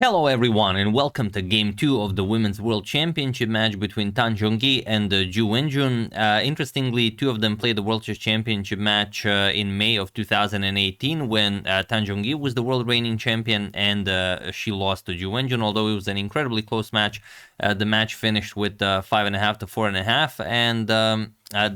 Hello everyone and welcome to Game 2 of the Women's World Championship match between Zhongyi and Wenjun. Interestingly, two of them played the World Chess Championship match in May of 2018 when Zhongyi was the world reigning champion and she lost to Wenjun, although it was an incredibly close match. The match finished with 5.5 to 4.5, and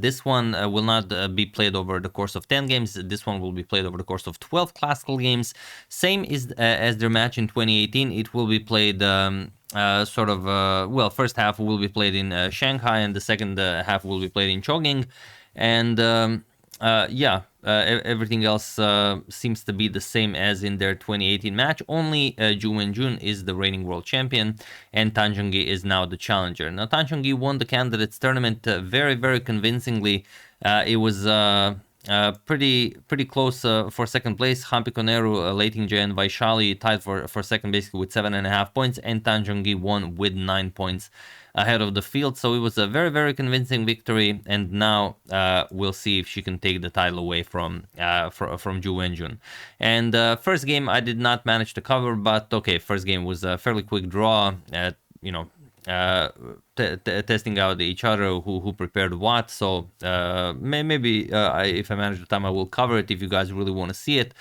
this one will not be played over the course of 10 games. This one will be played over the course of 12 classical games. Same as their match in 2018. It will be played first half will be played in Shanghai, and the second half will be played in Zhongyi. And everything else seems to be the same as in their 2018 match. Only Wenjun is the reigning world champion, and Zhongyi is now the challenger. Now, Zhongyi won the candidates tournament very, very convincingly. It was pretty close for second place. Hampi Koneru, Leiting Jay, and Vaishali tied for second basically with 7.5 points, and Zhongyi won with 9 points ahead of the field. So it was a very, very convincing victory, and now we'll see if she can take the title away from Wenjun. And first game I did not manage to cover, but okay, first game was a fairly quick draw. Testing out each other, who prepared what. So maybe if I manage the time, I will cover it if you guys really want to see it.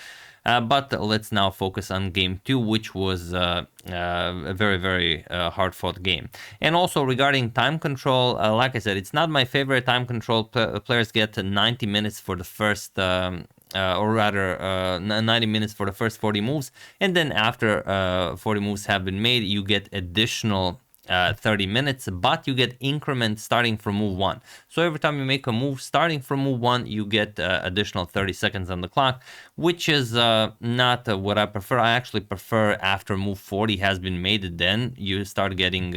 But let's now focus on game 2, which was a very, very hard-fought game. And also regarding time control, like I said, it's not my favorite time control. Players get 90 minutes for the first, 90 minutes for the first 40 moves. And then after 40 moves have been made, you get additional 30 minutes, but you get increment starting from move 1. So every time you make a move starting from move 1, you get additional 30 seconds on the clock, which is not what I prefer. I actually prefer after move 40 has been made, then you start getting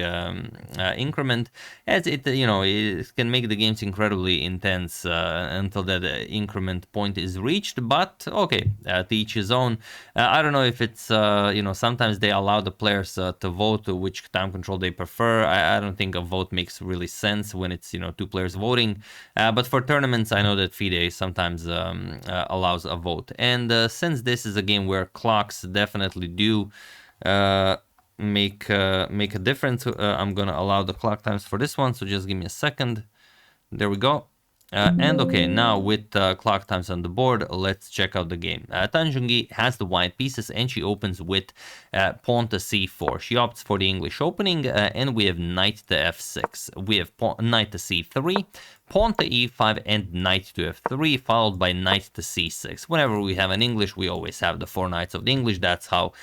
increment, as it can make the games incredibly intense until that increment point is reached. But okay, to each his own. I don't know if it's sometimes they allow the players to vote which time control they prefer. I don't think a vote makes really sense when it's two players voting, but for tournaments I know that FIDE sometimes allows a vote. And since this is a game where clocks definitely do make a difference, I'm gonna allow the clock times for this one, so just give me a second. There we go. And okay, now with clock times on the board, let's check out the game. Zhongyi has the white pieces, and she opens with pawn to c4. She opts for the English opening, and we have knight to f6. We have knight to c3, pawn to e5, and knight to f3, followed by knight to c6. Whenever we have an English, we always have the 4 knights of the English. That's how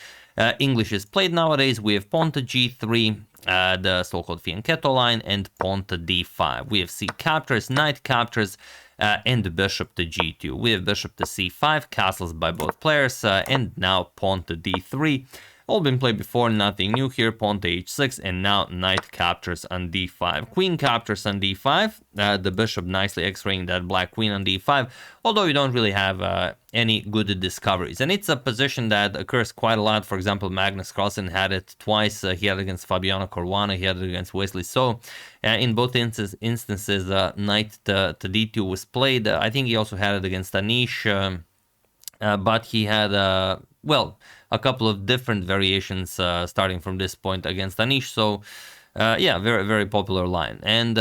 English is played nowadays. We have pawn to g3, the so-called fianchetto line, and pawn to d5. We have c captures, knight captures, and the bishop to g2. We have bishop to c5, castles by both players, and now pawn to d3. All been played before, nothing new here. Pawn to h6, and now knight captures on d5. Queen captures on d5. The bishop nicely x-raying that black queen on d5, although you don't really have any good discoveries. And it's a position that occurs quite a lot. For example, Magnus Carlsen had it twice. He had it against Fabiano Caruana. He had it against Wesley So. In both instances, knight to d2 was played. I think he also had it against Anish, but he had a couple of different variations starting from this point against Anish. So yeah, very, very popular line. And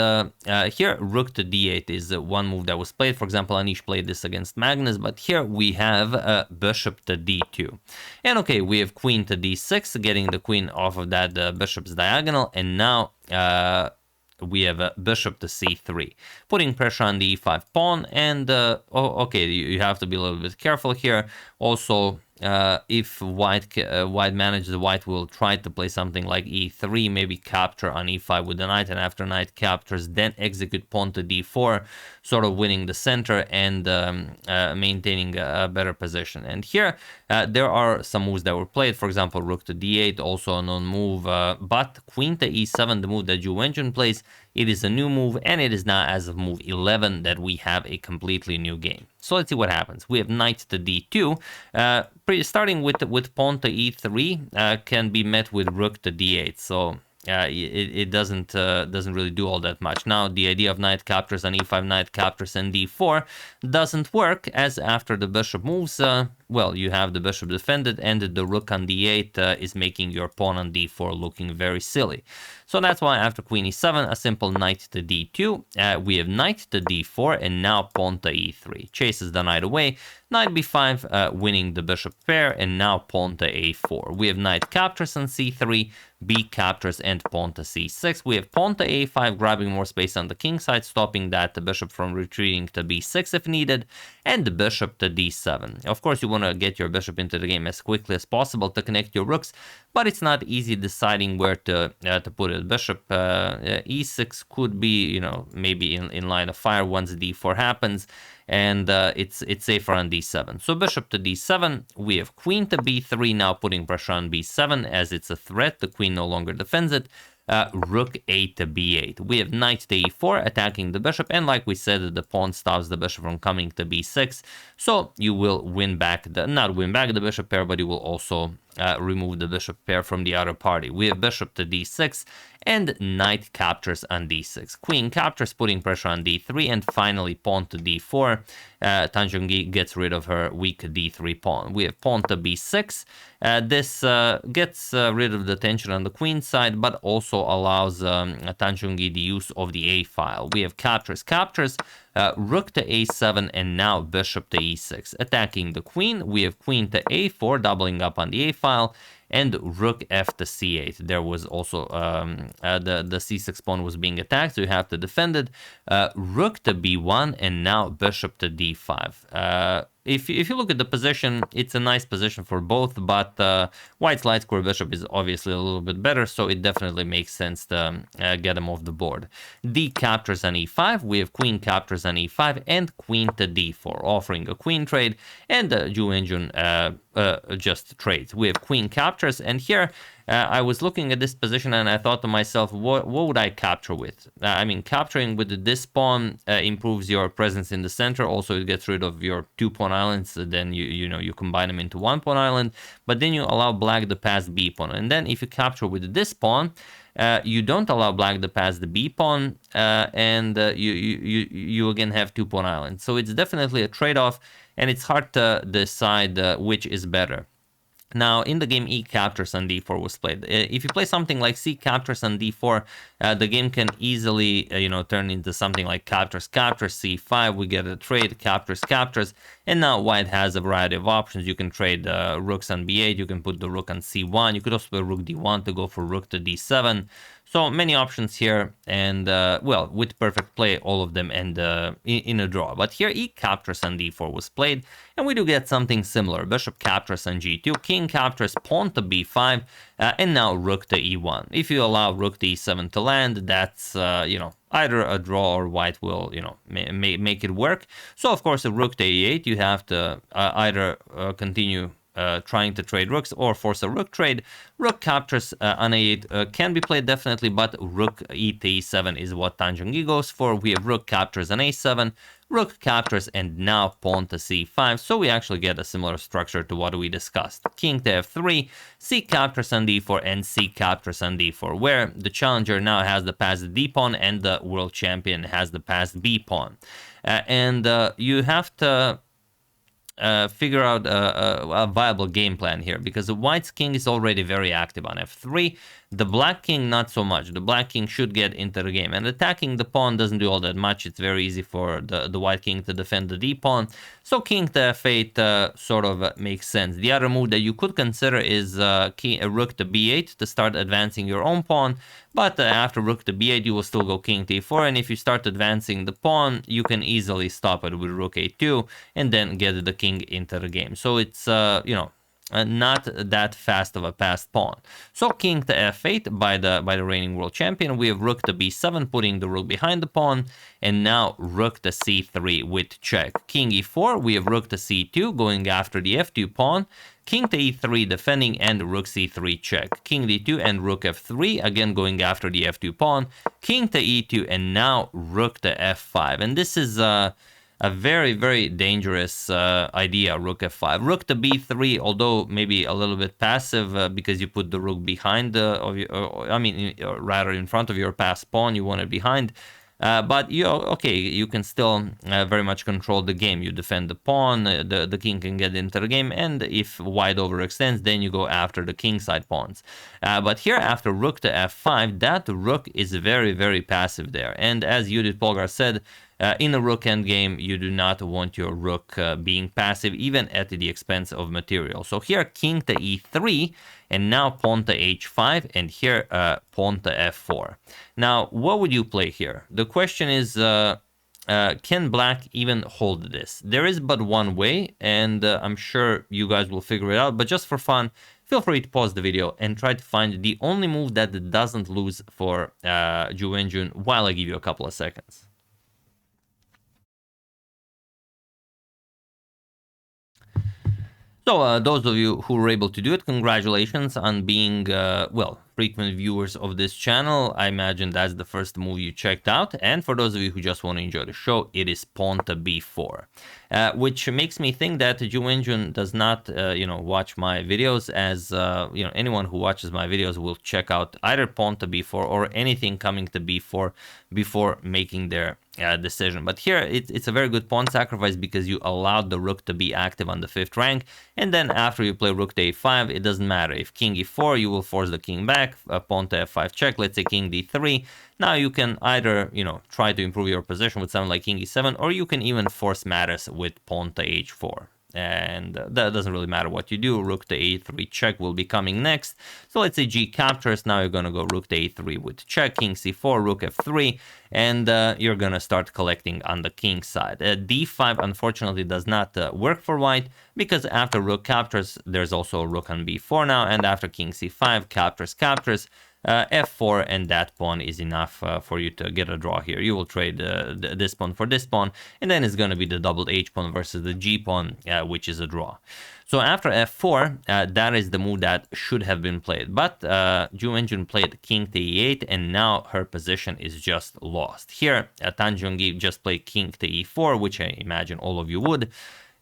here rook to d8 is one move that was played. For example, Anish played this against Magnus, but here we have bishop to d2. And okay, we have queen to d6, getting the queen off of that bishop's diagonal, and now we have a bishop to c3, putting pressure on the e5 pawn. And okay, you have to be a little bit careful here. Also, if white manages, white will try to play something like e3, maybe capture on e5 with the knight, and after knight captures, then execute pawn to d4, sort of winning the center and maintaining a better position. And here there are some moves that were played. For example, rook to d8, also a known move, but queen to e7, the move that Wenjun plays, it is a new move, and it is now as of move 11 that we have a completely new game. So let's see what happens. We have knight to d2. Starting with pawn to e3 can be met with rook to d8. So it doesn't really do all that much. Now the idea of knight captures on e5, knight captures on d4 doesn't work, as after the bishop moves, well, you have the bishop defended, and the rook on d8 is making your pawn on d4 looking very silly. So that's why after queen e7, a simple knight to d2, we have knight to d4, and now pawn to e3. Chases the knight away, knight b5, winning the bishop pair, and now pawn to a4. We have knight captures on c3, b captures, and pawn to c6. We have pawn to a5, grabbing more space on the king side, stopping that the bishop from retreating to b6 if needed, and the bishop to d7. Of course, you want to get your bishop into the game as quickly as possible to connect your rooks, but it's not easy deciding where to put it. Bishop e6 could be, you know, maybe in line of fire once d4 happens, and it's safer on d7. So bishop to d7, we have queen to b3, now putting pressure on b7 as it's a threat. The queen no longer defends it. Rook 8 to b8. We have knight to e4, attacking the bishop, and like we said, the pawn stops the bishop from coming to b6, so you will win back not win back the bishop pair, but you will also remove the bishop pair from the other party. We have bishop to d6, and knight captures on d6. Queen captures, putting pressure on d3, and finally pawn to d4. Zhongyi gets rid of her weak d3 pawn. We have pawn to b6. This gets rid of the tension on the queen side, but also allows Zhongyi the use of the a file. We have captures, rook to a7, and now bishop to e6. Attacking the queen, we have queen to a4, doubling up on the a file, and rook f to c8. There was also the c6 pawn was being attacked, so you have to defend it. Rook to b1, and now bishop to d5. If you look at the position, it's a nice position for both, but White's light square bishop is obviously a little bit better, so it definitely makes sense to get him off the board. D captures on e5, we have queen captures on e5, and queen to d4, offering a queen trade, and Wenjun just trades. We have queen captures, and here I was looking at this position and I thought to myself, what would I capture with? I mean, capturing with this pawn improves your presence in the center. Also, it gets rid of your 2 pawn islands. Then you combine them into 1 pawn island. But then you allow black to pass b pawn. And then if you capture with this pawn, you don't allow black to pass the b pawn, and you again have 2 pawn islands. So it's definitely a trade-off, and it's hard to decide which is better. Now, in the game, e captures on d4 was played. If you play something like c captures on d4, the game can easily, turn into something like captures, c5. We get a trade, captures, and now white has a variety of options. You can trade rooks on b8. You can put the rook on c1. You could also play rook d1 to go for rook to d7. So many options here, and well, with perfect play, all of them end in a draw. But here, e captures on d4 was played, and we do get something similar. Bishop captures on g2, king captures, pawn to b5, and now rook to e1. If you allow rook to e7 to land, that's either a draw or white will make it work. So of course, a rook to e8, you have to either continue trying to trade rooks or force a rook trade. Rook captures on a8 can be played definitely, but rook e to e7 is what Zhongyi goes for. We have rook captures on a7, rook captures, and now pawn to c5. So we actually get a similar structure to what we discussed. King to f3, c captures on d4, and c captures on d4, where the challenger now has the passed d pawn and the world champion has the passed b pawn. And you have to figure out a viable game plan here, because the white's king is already very active on f3. The black king, not so much. The black king should get into the game, and attacking the pawn doesn't do all that much. It's very easy for the white king to defend the d pawn. So king to f8 sort of makes sense. The other move that you could consider is rook to b8 to start advancing your own pawn. But after rook to b8, you will still go king to e4, and if you start advancing the pawn, you can easily stop it with rook a2 and then get the king into the game. So it's not that fast of a passed pawn. So king to f8 by the reigning world champion. We have rook to b7, putting the rook behind the pawn, and now rook to c3 with check. King e4, we have rook to c2, going after the f2 pawn. King to e3 defending, and rook c3 check. King d2 and rook f3, again going after the f2 pawn. King to e2, and now rook to f5. And this is a very, very dangerous idea, rook f5. Rook to b3, although maybe a little bit passive because you put the rook behind, rather in front of your passed pawn, you want it behind. But you can still very much control the game. You defend the pawn, the king can get into the game, and if white overextends, then you go after the kingside pawns. But here, after rook to f5, that rook is very, very passive there. And as Judith Polgar said, in a rook endgame, you do not want your rook being passive, even at the expense of material. So here, king to e3, and now pawn to h5, and here pawn to f4. Now, what would you play here? The question is, can black even hold this? There is but one way, and I'm sure you guys will figure it out, but just for fun, feel free to pause the video and try to find the only move that doesn't lose for Wenjun while I give you a couple of seconds. So those of you who were able to do it, congratulations on being, well, frequent viewers of this channel. I imagine that's the first move you checked out. And for those of you who just want to enjoy the show, it is pawn to b4, which makes me think that Wenjun does not, watch my videos, as, anyone who watches my videos will check out either pawn to b4 or anything coming to b4 before making their decision. But here it's a very good pawn sacrifice because you allowed the rook to be active on the 5th rank, and then after you play rook to a5, it doesn't matter. If king e4, you will force the king back, pawn to f5 check, let's say king d3. Now you can either, try to improve your position with something like king e7, or you can even force matters with pawn to h4. And that doesn't really matter what you do. Rook to a3 check will be coming next. So let's say g captures. Now you're going to go rook to a3 with check, king c4, rook f3, and you're going to start collecting on the king side. d5 unfortunately does not work for white, because after rook captures, there's also a rook on b4 now, and after king c5, captures, f4, and that pawn is enough for you to get a draw here. You will trade this pawn for this pawn, and then it's going to be the doubled h pawn versus the g pawn, which is a draw. So after f4, that is the move that should have been played. But Wenjun played king to e8, and now her position is just lost. Here, Zhongyi just played king to e4, which I imagine all of you would.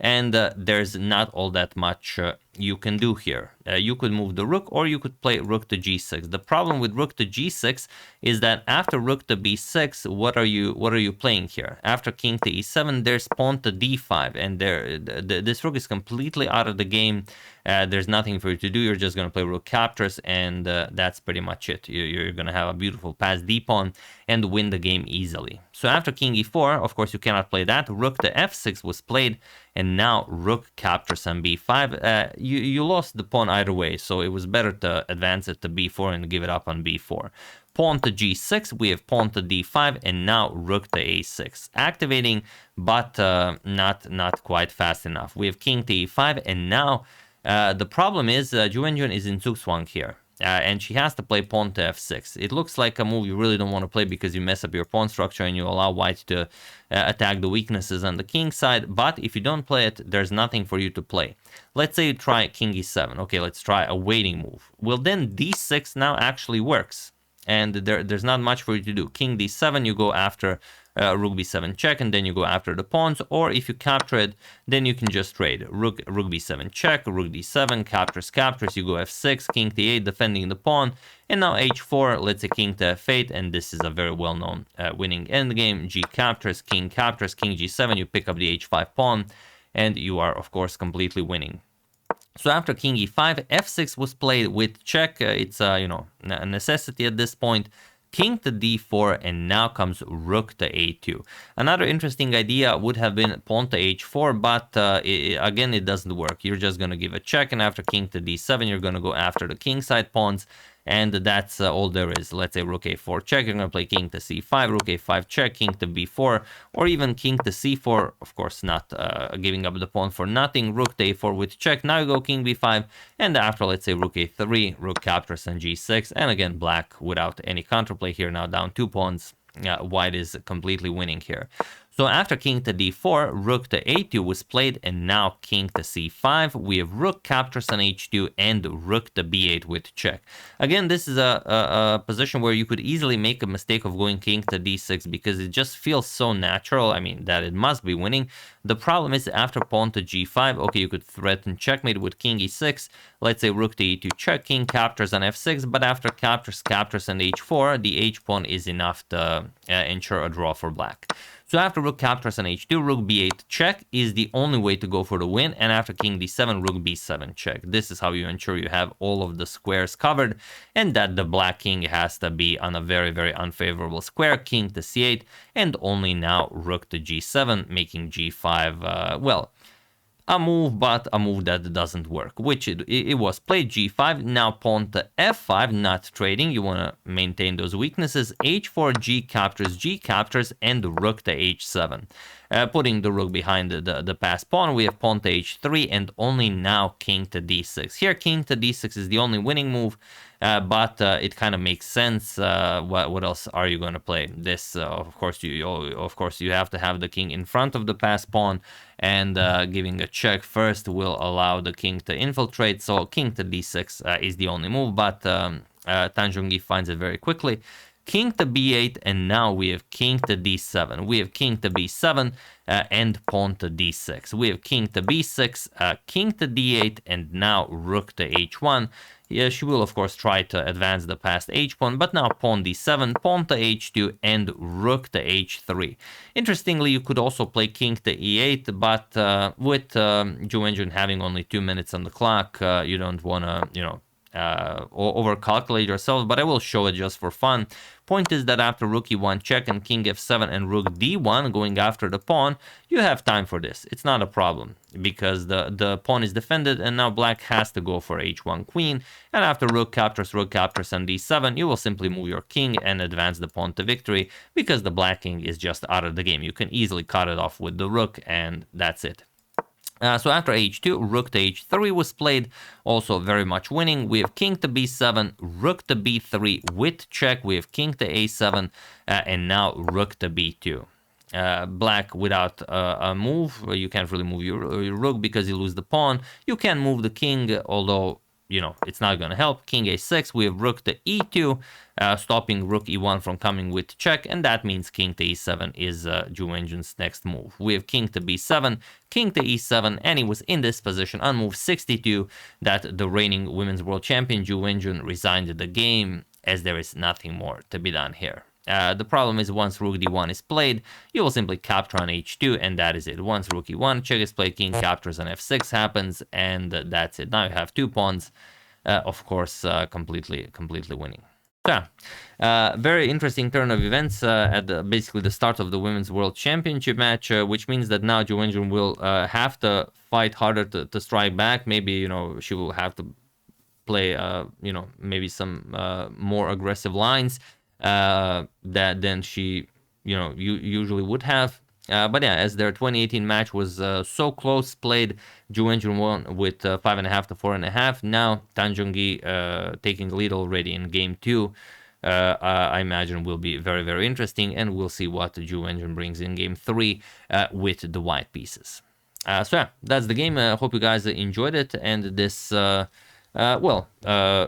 And there's not all that much you can do here. You could move the rook, or you could play rook to g6. The problem with rook to g6 is that after rook to b6, what are you playing here? After king to e7, there's pawn to d5, and this rook is completely out of the game. There's nothing for you to do. You're just going to play rook captures, and that's pretty much it. You're going to have a beautiful pass d pawn and win the game easily. So after king e4, of course, you cannot play that. Rook to f6 was played, and now rook captures on b5. You lost the pawn either way, so it was better to advance it to b4 and give it up on b4. Pawn to g6, we have pawn to d5, and now rook to a6. Activating, but not quite fast enough. We have king to e5, and now the problem is Wenjun is in zugzwang here. And she has to play pawn to f6. It looks like a move you really don't want to play because you mess up your pawn structure and you allow white to attack the weaknesses on the king side. But if you don't play it, there's nothing for you to play. Let's say you try king e7. Okay, let's try a waiting move. Well, then d6 now actually works. And there's not much for you to do. King d7, you go after rook b7 check, and then you go after the pawns. Or if you capture it, then you can just trade. Rook b7 check, rook d7, captures, you go f6, king t8, defending the pawn. And now h4, let's say king to f8, and this is a very well-known winning endgame. G captures, king g7, you pick up the h5 pawn, and you are, of course, completely winning. So after king e5, f6 was played with check. It's a necessity at this point. King to d4, and now comes rook to a2. Another interesting idea would have been pawn to h4, but again, it doesn't work. You're just going to give a check, and after king to d7, you're going to go after the kingside pawns, and that's all there is. Let's say rook a4 check, you're going to play king to c5, rook a5 check, king to b4, or even king to c4, of course not giving up the pawn for nothing, rook to a4 with check, now you go king b5, and after, let's say rook a3, rook captures on g6, and again, black without any counterplay here, now down 2 pawns. White is completely winning here. So after king to d4, rook to a2 was played, and now king to c5. We have rook captures on h2 and rook to b8 with check. Again, this is a position where you could easily make a mistake of going king to d6 because it just feels so natural, I mean, that it must be winning. The problem is after pawn to g5, okay, you could threaten checkmate with king e6. Let's say rook to e2 check, king captures on f6, but after captures on h4, the h pawn is enough to ensure a draw for black. So after rook captures on h2, rook b8 check is the only way to go for the win, and after king d7, rook b7 check. This is how you ensure you have all of the squares covered, and that the black king has to be on a very, very unfavorable square, king to c8, and only now rook to g7, making g5, well, a move, but a move that doesn't work, which it was. Played g5, now pawn to f5, not trading, you want to maintain those weaknesses, h4, g captures, and rook to h7. Putting the rook behind the passed pawn, we have pawn to h3, and only now king to d6. Here, king to d6 is the only winning move, but it kind of makes sense. What else are you going to play? This, of course, you have to have the king in front of the passed pawn, and giving a check first will allow the king to infiltrate. So king to d6 is the only move, but Zhongyi finds it very quickly. King to b8, and now we have king to d7. We have king to b7 and pawn to d6. We have king to b6, king to d8, and now rook to h1. Yeah, she will, of course, try to advance the passed h-pawn, but now pawn d7, pawn to h2, and rook to h3. Interestingly, you could also play king to e8, but with Wenjun having only 2 minutes on the clock, you don't want to, overcalculate yourself, but I will show it just for fun. Point is that after rook e1 check and king f7 and rook d1 going after the pawn, you have time for this. It's not a problem because the pawn is defended, and now black has to go for h1 queen, and after rook captures on d7, you will simply move your king and advance the pawn to victory because the black king is just out of the game. You can easily cut it off with the rook, and that's it. So after h2, rook to h3 was played, also very much winning. We have king to b7, rook to b3 with check. We have king to a7, and now rook to b2. Black without a move, you can't really move your rook because you lose the pawn. You can move the king, although, it's not going to help. King a6, we have rook to e2, stopping rook e1 from coming with check, and that means king to e7 is Wenjun's next move. We have king to b7, king to e7, and he was in this position on move 62 that the reigning women's world champion Wenjun resigned the game, as there is nothing more to be done here. The problem is once rook d1 is played, you will simply capture on h2, and that is it. Once rook e1 check is played, king captures on f6 happens, and that's it. Now you have 2 pawns, of course, completely winning. So, very interesting turn of events at basically the start of the Women's World Championship match, which means that now Wenjun will have to fight harder to strike back. Maybe, she will have to play, maybe some more aggressive lines that than she, usually would have. But yeah, as their 2018 match was so close, played, Wenjun won with 5.5 to 4.5. Now Zhongyi taking the lead already in game 2. I imagine will be very, very interesting, and we'll see what Wenjun brings in game 3 with the white pieces. So yeah, that's the game. I hope you guys enjoyed it, and this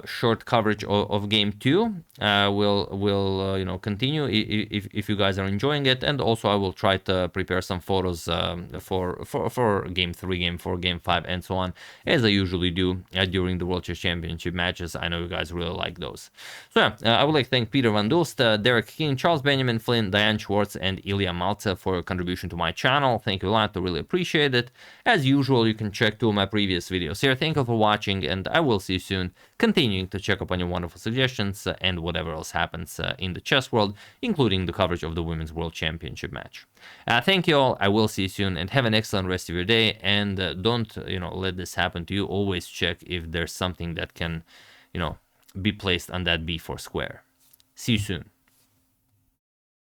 short coverage of game 2 will continue if you guys are enjoying it, and also I will try to prepare some photos for game 3, game 4, game 5, and so on, as I usually do during the World Chess Championship matches. I know you guys really like those. So yeah, I would like to thank Peter Van Dulst, Derek King, Charles Benjamin Flynn, Diane Schwartz, and Ilya Malta for your contribution to my channel. Thank you a lot, I really appreciate it. As usual, you can check 2 of my previous videos here. Thank you for watching, and I will see you soon, continuing to check up on your wonderful suggestions and whatever else happens in the chess world, including the coverage of the Women's World Championship match. Thank you all. I will see you soon, and have an excellent rest of your day, and don't let this happen to you. Always check if there's something that can be placed on that b4 square. See you soon.